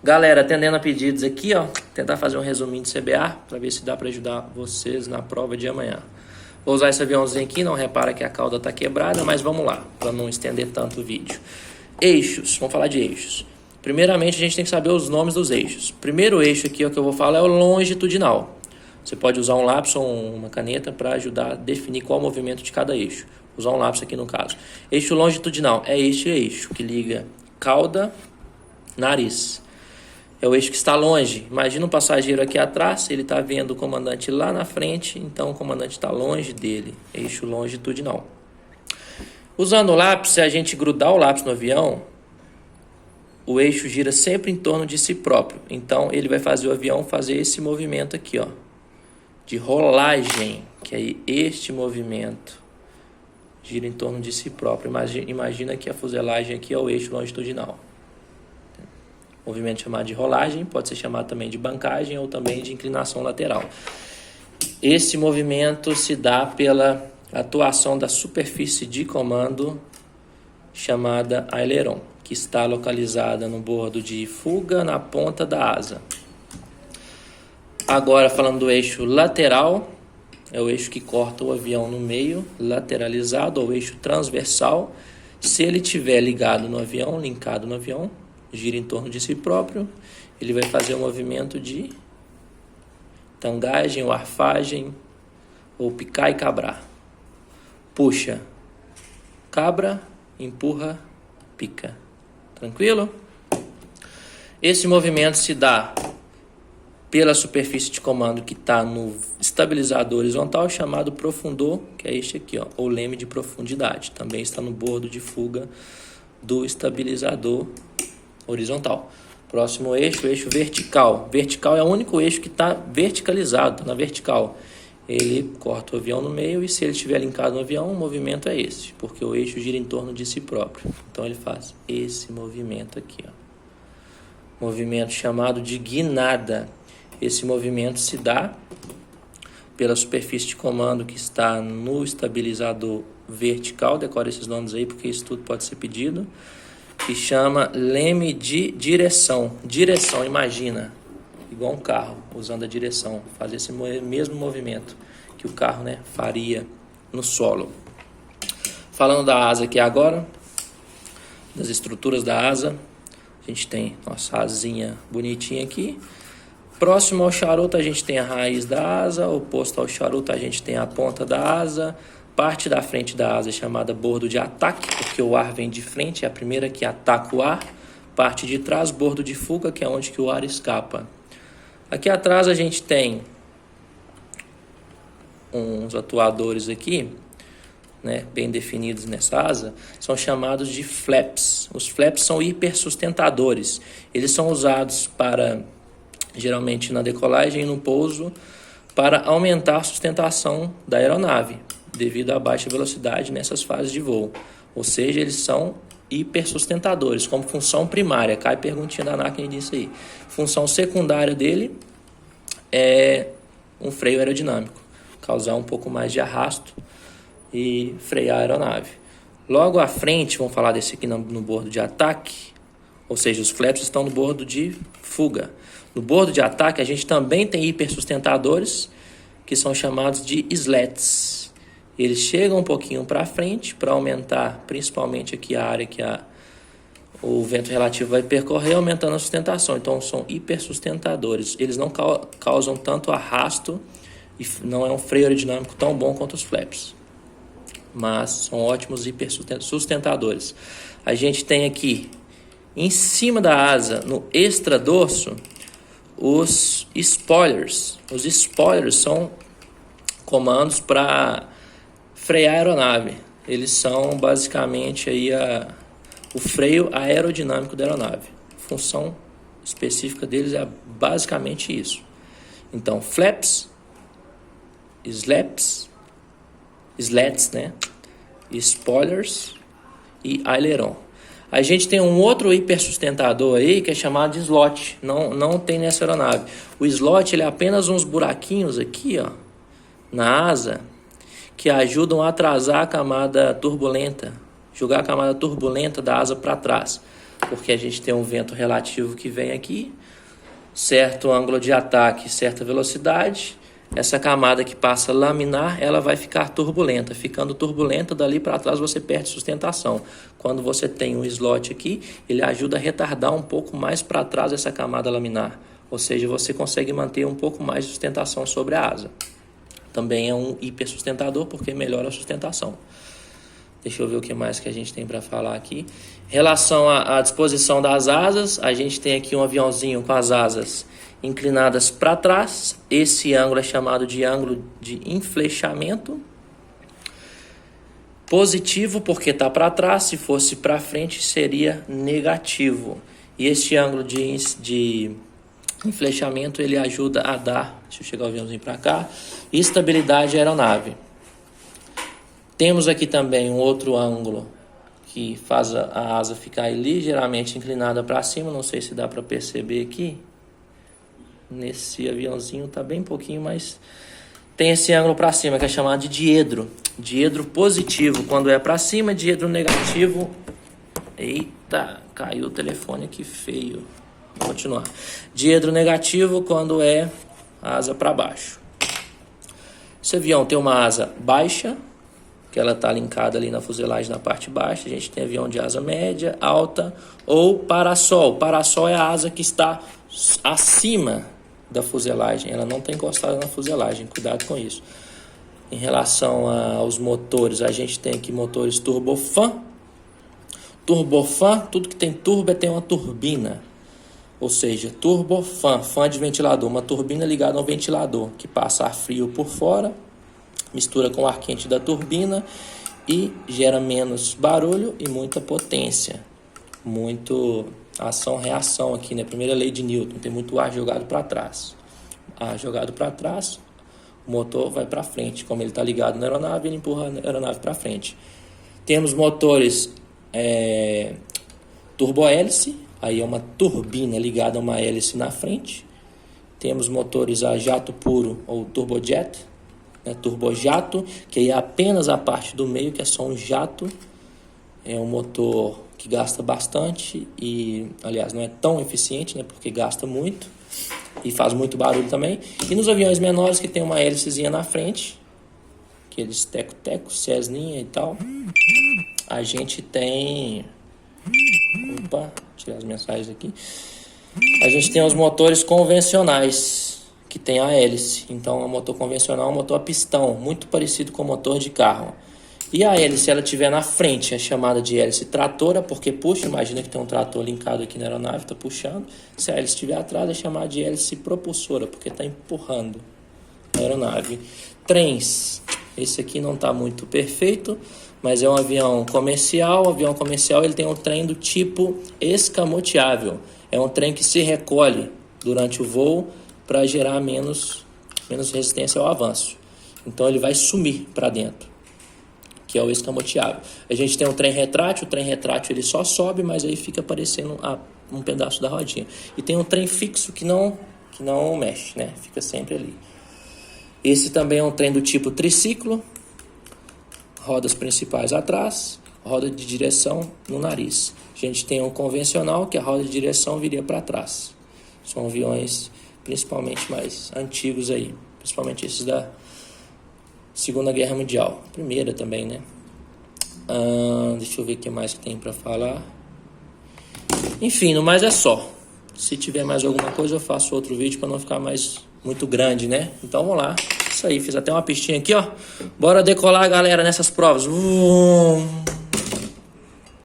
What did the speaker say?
Galera, atendendo a pedidos aqui, ó, tentar fazer um resuminho de CBA para ver se dá para ajudar vocês na prova de amanhã. Vou usar esse aviãozinho aqui, não repara que a cauda está quebrada, mas vamos lá, para não estender tanto o vídeo. Eixos, vamos falar de eixos. Primeiramente, a gente tem que saber os nomes dos eixos. Primeiro eixo aqui, ó, que eu vou falar é o longitudinal. Você pode usar um lápis ou uma caneta para ajudar a definir qual é o movimento de cada eixo. Vou usar um lápis aqui no caso. Eixo longitudinal é este eixo que liga cauda, nariz. É o eixo que está longe. Imagina um passageiro aqui atrás, ele está vendo o comandante lá na frente, então o comandante está longe dele. Eixo longitudinal. Usando o lápis, se a gente grudar o lápis no avião, o eixo gira sempre em torno de si próprio. Então ele vai fazer o avião fazer esse movimento aqui, ó, de rolagem, que é este movimento. Gira em torno de si próprio. Imagina que a fuselagem aqui é o eixo longitudinal. Movimento chamado de rolagem, pode ser chamado também de bancagem ou também de inclinação lateral. Esse movimento se dá pela atuação da superfície de comando chamada aileron, que está localizada no bordo de fuga na ponta da asa. Agora falando do eixo lateral, é o eixo que corta o avião no meio, lateralizado, ou eixo transversal. Se ele estiver ligado no avião, linkado no avião, gira em torno de si próprio, ele vai fazer um movimento de tangagem ou arfagem, ou picar e cabrar. Puxa, cabra, empurra, pica. Tranquilo? Esse movimento se dá pela superfície de comando que está no estabilizador horizontal, chamado profundor, que é este aqui, ó, ou leme de profundidade. Também está no bordo de fuga do estabilizador horizontal. Próximo eixo, o eixo vertical. Vertical é o único eixo que está verticalizado, tá na vertical. Ele corta o avião no meio e se ele estiver linkado no avião, o movimento é esse, porque o eixo gira em torno de si próprio. Então ele faz esse movimento aqui, ó. Movimento chamado de guinada. Esse movimento se dá pela superfície de comando que está no estabilizador vertical. Decore esses nomes aí, porque isso tudo pode ser pedido. Que chama leme de direção. Direção, imagina, igual um carro, usando a direção, fazer esse mesmo movimento que o carro, né, faria no solo. Falando da asa aqui agora, das estruturas da asa, a gente tem nossa asinha bonitinha aqui. Próximo ao charuto a gente tem a raiz da asa, oposto ao charuto a gente tem a ponta da asa. Parte da frente da asa é chamada bordo de ataque, porque o ar vem de frente, é a primeira que ataca o ar. Parte de trás, bordo de fuga, que é onde que o ar escapa. Aqui atrás a gente tem uns atuadores aqui, né, bem definidos nessa asa, são chamados de flaps. Os flaps são hipersustentadores. Eles são usados para, geralmente na decolagem e no pouso, para aumentar a sustentação da aeronave, devido à baixa velocidade nessas fases de voo. Ou seja, eles são hipersustentadores, como função primária. Cai perguntinha da ANAC disso aí. Função secundária dele é um freio aerodinâmico, causar um pouco mais de arrasto e frear a aeronave. Logo à frente, vamos falar desse aqui no bordo de ataque, ou seja, os flaps estão no bordo de fuga. No bordo de ataque, a gente também tem hipersustentadores, que são chamados de slats. Eles chegam um pouquinho para frente para aumentar, principalmente aqui a área que o vento relativo vai percorrer, aumentando a sustentação. Então são hipersustentadores. Eles não causam tanto arrasto e não é um freio aerodinâmico tão bom quanto os flaps, mas são ótimos hipersustentadores. A gente tem aqui em cima da asa, no extradorso, os spoilers. Os spoilers são comandos para frear a aeronave. Eles são basicamente aí o freio aerodinâmico da aeronave. A função específica deles é basicamente isso. Então, flaps, slats, né? Spoilers e aileron. A gente tem um outro hipersustentador aí que é chamado de slot. Não tem nessa aeronave. O slot ele é apenas uns buraquinhos aqui, ó, na asa, que ajudam a atrasar a camada turbulenta, jogar a camada turbulenta da asa para trás. porque a gente tem um vento relativo que vem aqui, certo ângulo de ataque, certa velocidade. Essa camada que passa laminar, ela vai ficar turbulenta. Ficando turbulenta, dali para trás você perde sustentação. Quando você tem um slot aqui, ele ajuda a retardar um pouco mais para trás essa camada laminar. Ou seja, você consegue manter um pouco mais de sustentação sobre a asa. Também é um hipersustentador porque melhora a sustentação. Deixa eu ver o que mais que a gente tem para falar aqui. Em relação à disposição das asas, a gente tem aqui um aviãozinho com as asas inclinadas para trás. Esse ângulo é chamado de ângulo de inflechamento. Positivo porque está para trás, se fosse para frente seria negativo. E este ângulo de inflechamento ele ajuda a dar, deixa eu chegar o aviãozinho para cá, estabilidade à aeronave. Temos aqui também um outro ângulo que faz a asa ficar ligeiramente inclinada para cima. Não sei se dá para perceber aqui. Nesse aviãozinho está bem pouquinho, mas tem esse ângulo para cima que é chamado de diedro. Diedro positivo quando é para cima, diedro negativo. Eita, caiu o telefone aqui feio. Vou continuar. Diedro negativo quando é asa para baixo. Esse avião tem uma asa baixa, que ela está linkada ali na fuselagem na parte baixa. A gente tem avião de asa média, alta ou parasol. Parasol é a asa que está acima da fuselagem, ela não está encostada na fuselagem, cuidado com isso. Em relação aos motores, a gente tem aqui motores turbofan. Turbofan, tudo que tem turbo tem uma turbina. Ou seja, turbofan, fã de ventilador, uma turbina ligada a um ventilador que passa ar frio por fora, mistura com o ar quente da turbina e gera menos barulho e muita potência. Muito ação-reação aqui, né? Primeira lei de Newton, tem muito ar jogado para trás. Ar jogado para trás, o motor vai para frente. Como ele está ligado na aeronave, ele empurra a aeronave para frente. Temos motores turbohélice, aí é uma turbina ligada a uma hélice na frente. Temos motores a jato puro ou turbojet, né, turbojato, que aí é apenas a parte do meio, que é só um jato. É um motor que gasta bastante e, aliás, não é tão eficiente, né, porque gasta muito e faz muito barulho também. E nos aviões menores que tem uma hélicezinha na frente, aqueles teco-teco, Cessninha e tal, a gente tem... Opa, tirar as mensagens aqui. A gente tem os motores convencionais, que tem a hélice. Então, o motor convencional é um motor a pistão, muito parecido com o motor de carro. E a hélice, se ela estiver na frente, é chamada de hélice tratora, porque puxa. Imagina que tem um trator linkado aqui na aeronave, está puxando. Se a hélice estiver atrás, é chamada de hélice propulsora, porque está empurrando a aeronave. Trens. Esse aqui não está muito perfeito, mas é um avião comercial. O avião comercial ele tem um trem do tipo escamoteável. É um trem que se recolhe durante o voo para gerar menos resistência ao avanço. Então ele vai sumir para dentro, que é o escamoteável. A gente tem um trem retrátil. O trem retrátil ele só sobe, mas aí fica aparecendo um pedaço da rodinha. E tem um trem fixo que não mexe, né? Fica sempre ali. Esse também é um trem do tipo triciclo. Rodas principais atrás, roda de direção no nariz. A gente tem um convencional, que a roda de direção viria para trás. São aviões principalmente mais antigos aí, principalmente esses da Segunda Guerra Mundial. Primeira também, né? Deixa eu ver o que mais que tem para falar. Enfim, no mais é só. Se tiver mais alguma coisa, eu faço outro vídeo para não ficar muito grande, né? Então vamos lá. Isso aí, fiz até uma pistinha aqui, ó. Bora decolar, galera, nessas provas.